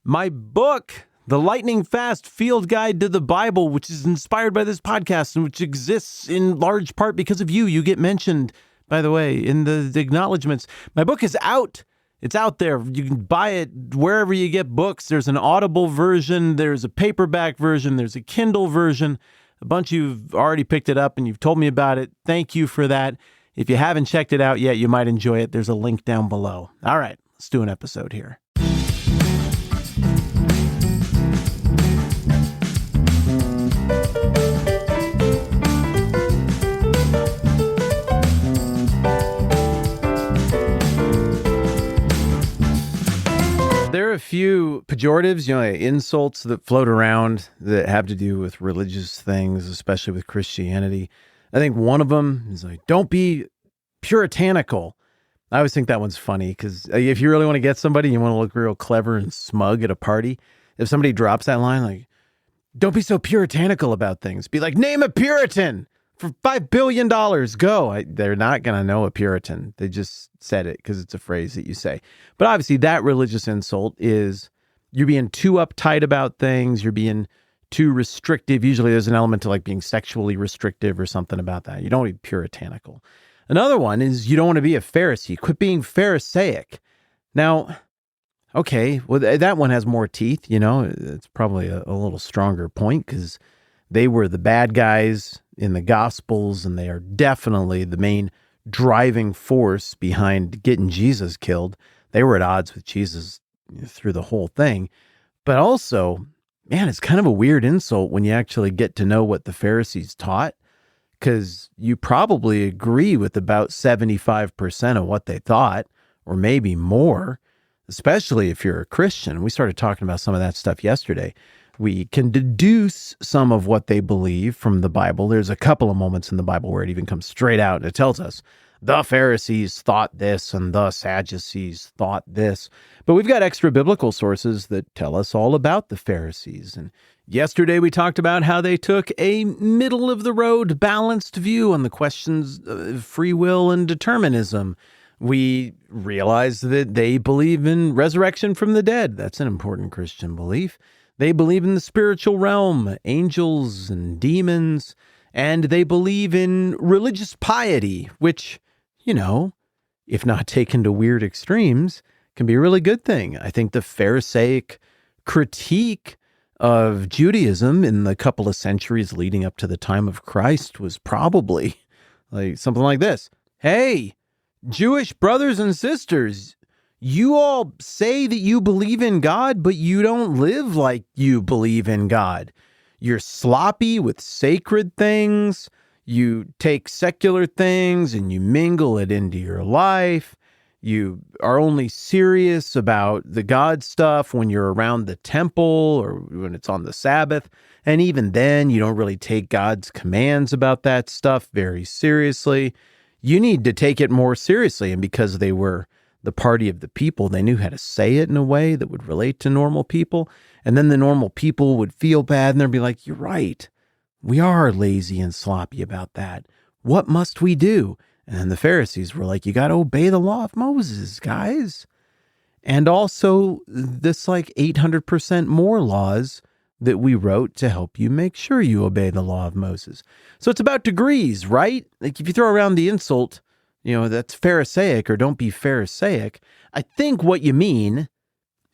My book, The Lightning Fast Field Guide to the Bible, which is inspired by this podcast and which exists in large part because of you. You get mentioned, by the way, in the acknowledgments. My book is out. It's out there. You can buy it wherever you get books. There's an Audible version. There's a paperback version. There's a Kindle version. A bunch of you've already picked it up and you've told me about it. Thank you for that. If you haven't checked it out yet, you might enjoy it. There's a link down below. All right, let's do an episode here. There are a few pejoratives, insults that float around that have to do with religious things, especially with Christianity. I think one of them is like, don't be puritanical. I always think that one's funny because if you really want to get somebody, you want to look real clever and smug at a party. If somebody drops that line, like, don't be so puritanical about things. Be like, name a Puritan for $5 billion. Go. They're not going to know a Puritan. They just said it because it's a phrase that you say. But obviously that religious insult is you're being too uptight about things. You're being too restrictive. Usually there's an element to like being sexually restrictive or something about that. You don't want to be puritanical. Another one is you don't want to be a Pharisee. Quit being Pharisaic. Now, okay, well, that one has more teeth, It's probably a little stronger point because they were the bad guys in the Gospels, and they are definitely the main driving force behind getting Jesus killed. They were at odds with Jesus through the whole thing. But also, man, it's kind of a weird insult when you actually get to know what the Pharisees taught, because you probably agree with about 75% of what they thought, or maybe more, especially if you're a Christian. We started talking about some of that stuff yesterday. We can deduce some of what they believe from the Bible. There's a couple of moments in the Bible where it even comes straight out and it tells us the Pharisees thought this and the Sadducees thought this. But we've got extra biblical sources that tell us all about the Pharisees. And yesterday we talked about how they took a middle-of-the-road balanced view on the questions of free will and determinism. We realized that they believe in resurrection from the dead. That's an important Christian belief. They believe in the spiritual realm, angels and demons, and they believe in religious piety, which, if not taken to weird extremes, can be a really good thing. I think the Pharisaic critique of Judaism in the couple of centuries leading up to the time of Christ was probably like something like this. Hey, Jewish brothers and sisters, you all say that you believe in God, but you don't live like you believe in God. You're sloppy with sacred things. You take secular things and you mingle it into your life. You are only serious about the God stuff when you're around the temple or when it's on the Sabbath. And even then, you don't really take God's commands about that stuff very seriously. You need to take it more seriously. And because they were the party of the people, they knew how to say it in a way that would relate to normal people. And then the normal people would feel bad and they'd be like, you're right. We are lazy and sloppy about that. What must we do? And then the Pharisees were like, you got to obey the law of Moses, guys. And also this like 800% more laws that we wrote to help you make sure you obey the law of Moses. So it's about degrees, right? Like if you throw around the insult, that's Pharisaic or don't be Pharisaic. I think what you mean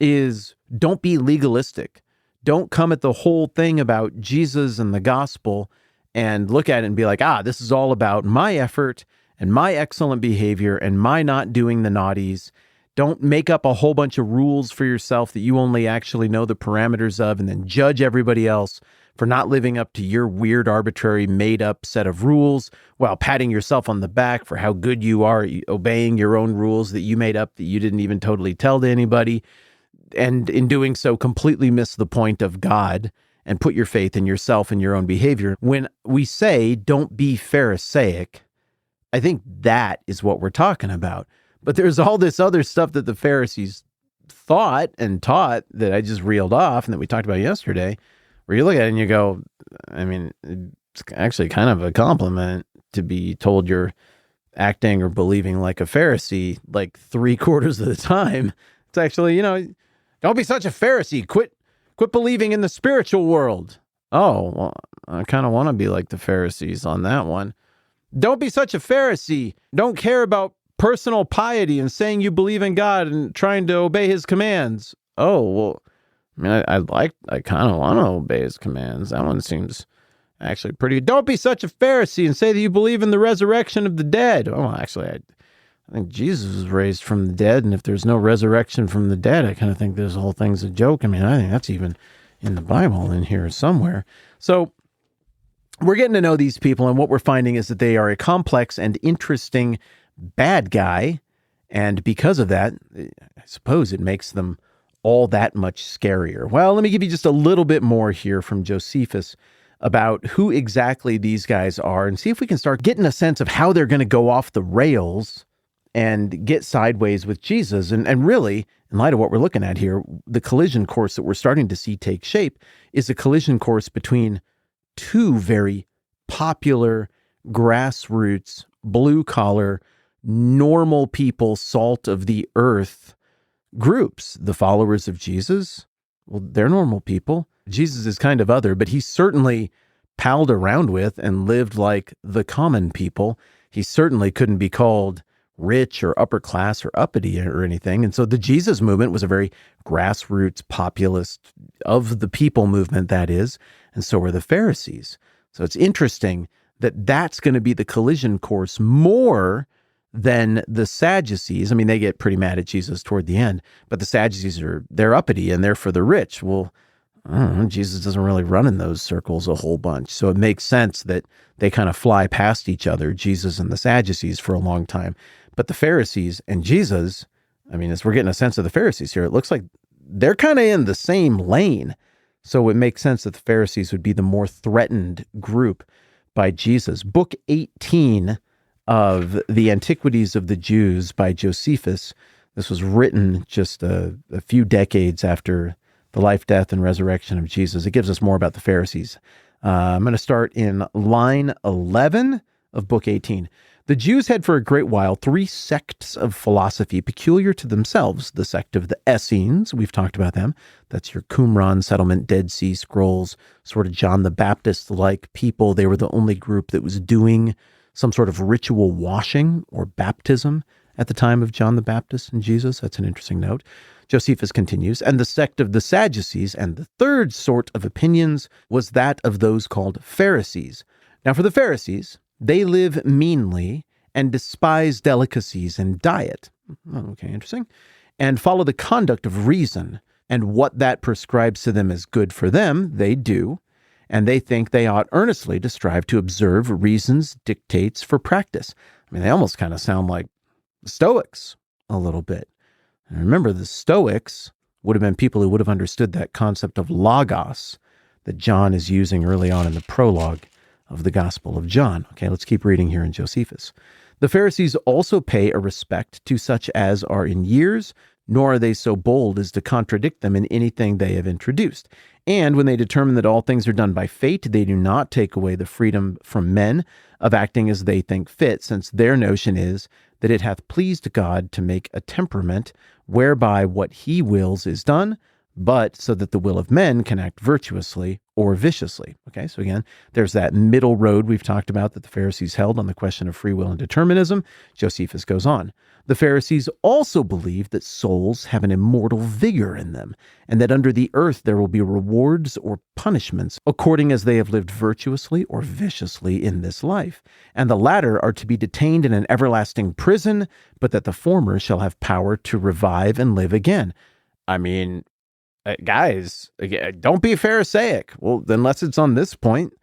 is don't be legalistic. Don't come at the whole thing about Jesus and the gospel and look at it and be like, this is all about my effort and my excellent behavior and my not doing the naughties. Don't make up a whole bunch of rules for yourself that you only actually know the parameters of and then judge everybody else for not living up to your weird, arbitrary, made-up set of rules while patting yourself on the back for how good you are at obeying your own rules that you made up that you didn't even totally tell to anybody. And in doing so, completely miss the point of God and put your faith in yourself and your own behavior. When we say, don't be Pharisaic, I think that is what we're talking about. But there's all this other stuff that the Pharisees thought and taught that I just reeled off and that we talked about yesterday, where you look at it and you go, it's actually kind of a compliment to be told you're acting or believing like a Pharisee like 3/4 of the time. It's actually, Don't be such a Pharisee. Quit believing in the spiritual world. Oh, well, I kind of want to be like the Pharisees on that one. Don't be such a Pharisee. Don't care about personal piety and saying you believe in God and trying to obey his commands. Oh, well, I mean, I kind of want to obey his commands. That one seems actually pretty. Don't be such a Pharisee and say that you believe in the resurrection of the dead. Oh, actually, I think Jesus was raised from the dead. And if there's no resurrection from the dead, I kind of think this whole thing's a joke. I mean, I think that's even in the Bible in here somewhere. So we're getting to know these people, and what we're finding is that they are a complex and interesting bad guy. And because of that, I suppose it makes them all that much scarier. Well, let me give you just a little bit more here from Josephus about who exactly these guys are and see if we can start getting a sense of how they're going to go off the rails and get sideways with Jesus. And really, in light of what we're looking at here, the collision course that we're starting to see take shape is a collision course between two very popular, grassroots, blue-collar, normal people, salt of the earth groups. The followers of Jesus, well, they're normal people. Jesus is kind of other, but he certainly palled around with and lived like the common people. He certainly couldn't be called rich or upper class or uppity or anything. And so the Jesus movement was a very grassroots, populist, of the people movement, that is. And so were the Pharisees. So it's interesting that that's going to be the collision course more than the Sadducees. I mean, they get pretty mad at Jesus toward the end, but the Sadducees they're uppity and they're for the rich. Well, I don't know, Jesus doesn't really run in those circles a whole bunch. So it makes sense that they kind of fly past each other, Jesus and the Sadducees, for a long time. But the Pharisees and Jesus, I mean, as we're getting a sense of the Pharisees here, it looks like they're kind of in the same lane. So it makes sense that the Pharisees would be the more threatened group by Jesus. Book 18 of the Antiquities of the Jews by Josephus. This was written just a few decades after the life, death, and resurrection of Jesus. It gives us more about the Pharisees. I'm going to start in line 11 of book 18. The Jews had for a great while three sects of philosophy peculiar to themselves. The sect of the Essenes, we've talked about them. That's your Qumran settlement, Dead Sea Scrolls, sort of John the Baptist-like people. They were the only group that was doing some sort of ritual washing or baptism at the time of John the Baptist and Jesus. That's an interesting note. Josephus continues, and the sect of the Sadducees, and the third sort of opinions was that of those called Pharisees. Now for the Pharisees, they live meanly and despise delicacies and diet. Okay, interesting. And follow the conduct of reason, and what that prescribes to them as good for them, they do. And they think they ought earnestly to strive to observe reason's dictates for practice. I mean, they almost kind of sound like the Stoics a little bit. And remember, the Stoics would have been people who would have understood that concept of logos that John is using early on in the prologue of the Gospel of John. Okay, let's keep reading here in Josephus. The Pharisees also pay a respect to such as are in years, nor are they so bold as to contradict them in anything they have introduced. And when they determine that all things are done by fate, they do not take away the freedom from men of acting as they think fit, since their notion is that it hath pleased God to make a temperament whereby what he wills is done, but so that the will of men can act virtuously or viciously. Okay, so again, there's that middle road we've talked about that the Pharisees held on the question of free will and determinism. Josephus goes on. The Pharisees also believe that souls have an immortal vigor in them, and that under the earth there will be rewards or punishments according as they have lived virtuously or viciously in this life. And the latter are to be detained in an everlasting prison, but that the former shall have power to revive and live again. I mean, guys, don't be Pharisaic. Well, unless it's on this point,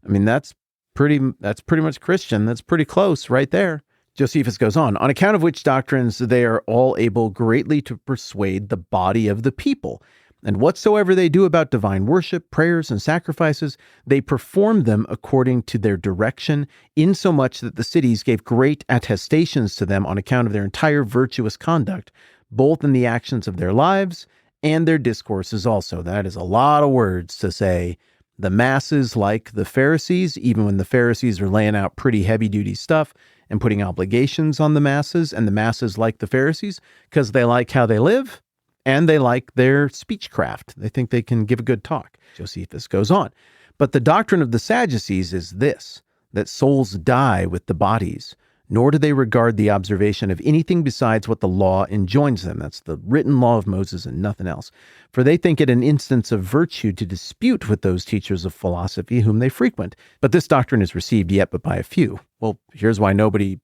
I mean, that's pretty much Christian. That's pretty close right there. Josephus goes on account of which doctrines they are all able greatly to persuade the body of the people. And whatsoever they do about divine worship, prayers, and sacrifices, they perform them according to their direction, insomuch that the cities gave great attestations to them on account of their entire virtuous conduct, both in the actions of their lives and their discourses also. That is a lot of words to say. The masses like the Pharisees, even when the Pharisees are laying out pretty heavy-duty stuff and putting obligations on the masses, and the masses like the Pharisees because they like how they live. and they like their speechcraft. They think they can give a good talk. Josephus goes on. But the doctrine of the Sadducees is this, that souls die with the bodies, nor do they regard the observation of anything besides what the law enjoins them. That's the written law of Moses and nothing else. For they think it an instance of virtue to dispute with those teachers of philosophy whom they frequent. But this doctrine is received yet but by a few. Well, here's why nobody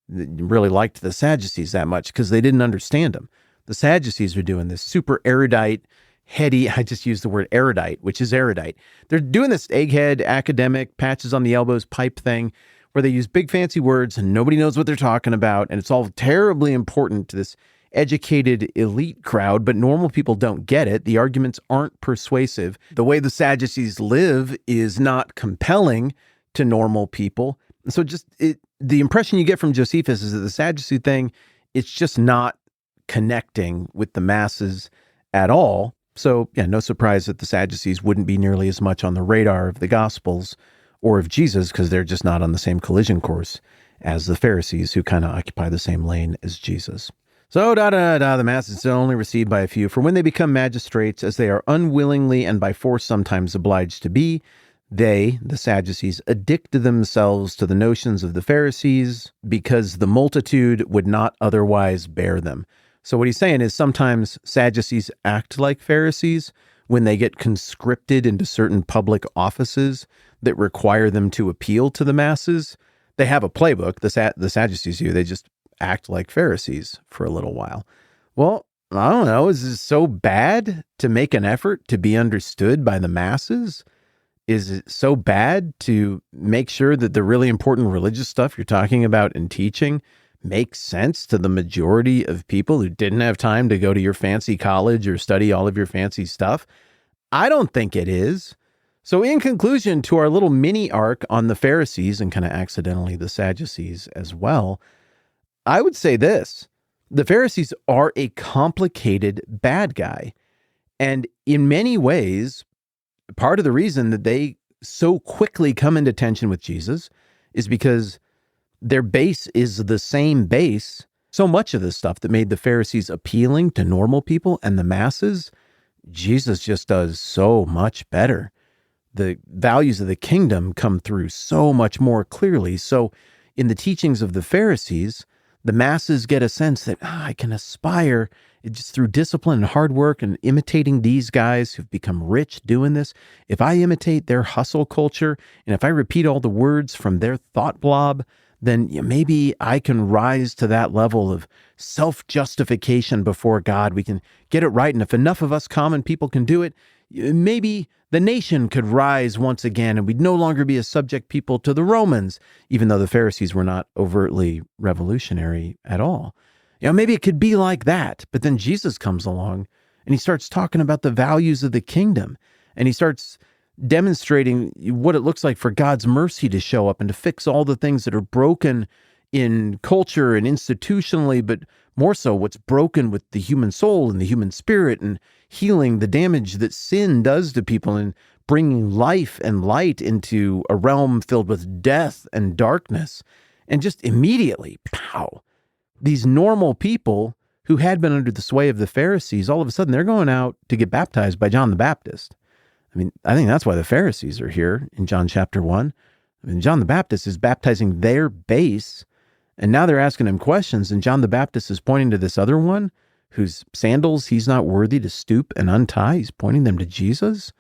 really liked the Sadducees that much, because they didn't understand them. The Sadducees are doing this super erudite, heady, I just used the word erudite, which is erudite. They're doing this egghead, academic, patches on the elbows pipe thing, where they use big fancy words and nobody knows what they're talking about. And it's all terribly important to this educated elite crowd, but normal people don't get it. The arguments aren't persuasive. The way the Sadducees live is not compelling to normal people. So the impression you get from Josephus is that the Sadducee thing, it's just not connecting with the masses at all. So yeah, no surprise that the Sadducees wouldn't be nearly as much on the radar of the Gospels or of Jesus, because they're just not on the same collision course as the Pharisees, who kind of occupy the same lane as Jesus. So the masses are only received by a few, for when they become magistrates, as they are unwillingly and by force sometimes obliged to be, they, the Sadducees, addict themselves to the notions of the Pharisees, because the multitude would not otherwise bear them. So what he's saying is sometimes Sadducees act like Pharisees when they get conscripted into certain public offices that require them to appeal to the masses. They have a playbook, the Sadducees do. They just act like Pharisees for a little while. Well, I don't know. Is it so bad to make an effort to be understood by the masses? Is it so bad to make sure that the really important religious stuff you're talking about and teaching makes sense to the majority of people who didn't have time to go to your fancy college or study all of your fancy stuff? I don't think it is. So in conclusion to our little mini arc on the Pharisees and kind of accidentally the Sadducees as well, I would say this: the Pharisees are a complicated bad guy. And in many ways, part of the reason that they so quickly come into tension with Jesus is because their base is the same base. So much of the stuff that made the Pharisees appealing to normal people and the masses, Jesus just does so much better. The values of the kingdom come through so much more clearly. So in the teachings of the Pharisees, the masses get a sense that I can aspire just through discipline and hard work and imitating these guys who've become rich doing this. If I imitate their hustle culture and if I repeat all the words from their thought blob, then maybe I can rise to that level of self-justification before God. We can get it right. And if enough of us common people can do it, maybe the nation could rise once again and we'd no longer be a subject people to the Romans, even though the Pharisees were not overtly revolutionary at all. Maybe it could be like that. But then Jesus comes along and he starts talking about the values of the kingdom, and he starts demonstrating what it looks like for God's mercy to show up and to fix all the things that are broken in culture and institutionally, but more so what's broken with the human soul and the human spirit, and healing the damage that sin does to people and bringing life and light into a realm filled with death and darkness. And just immediately, pow, these normal people who had been under the sway of the Pharisees, all of a sudden they're going out to get baptized by John the Baptist. I think that's why the Pharisees are here in John chapter 1. John the Baptist is baptizing their base, and now they're asking him questions, and John the Baptist is pointing to this other one whose sandals he's not worthy to stoop and untie. He's pointing them to Jesus.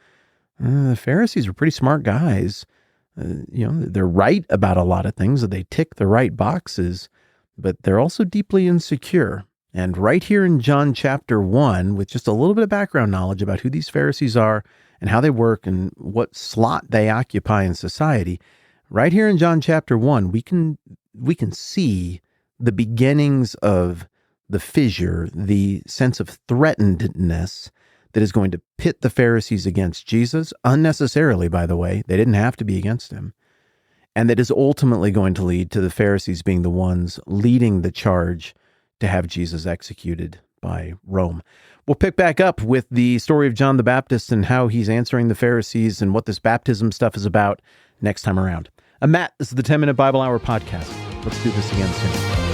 The Pharisees are pretty smart guys. They're right about a lot of things. They tick the right boxes, but they're also deeply insecure. And right here in John chapter 1, with just a little bit of background knowledge about who these Pharisees are and how they work and what slot they occupy in society, right here in John chapter 1, we can see the beginnings of the fissure, the sense of threatenedness that is going to pit the Pharisees against Jesus, unnecessarily, by the way. They didn't have to be against him. And that is ultimately going to lead to the Pharisees being the ones leading the charge to have Jesus executed by Rome. We'll pick back up with the story of John the Baptist and how he's answering the Pharisees and what this baptism stuff is about next time around. I'm Matt. This is the 10-Minute Bible Hour podcast. Let's do this again soon.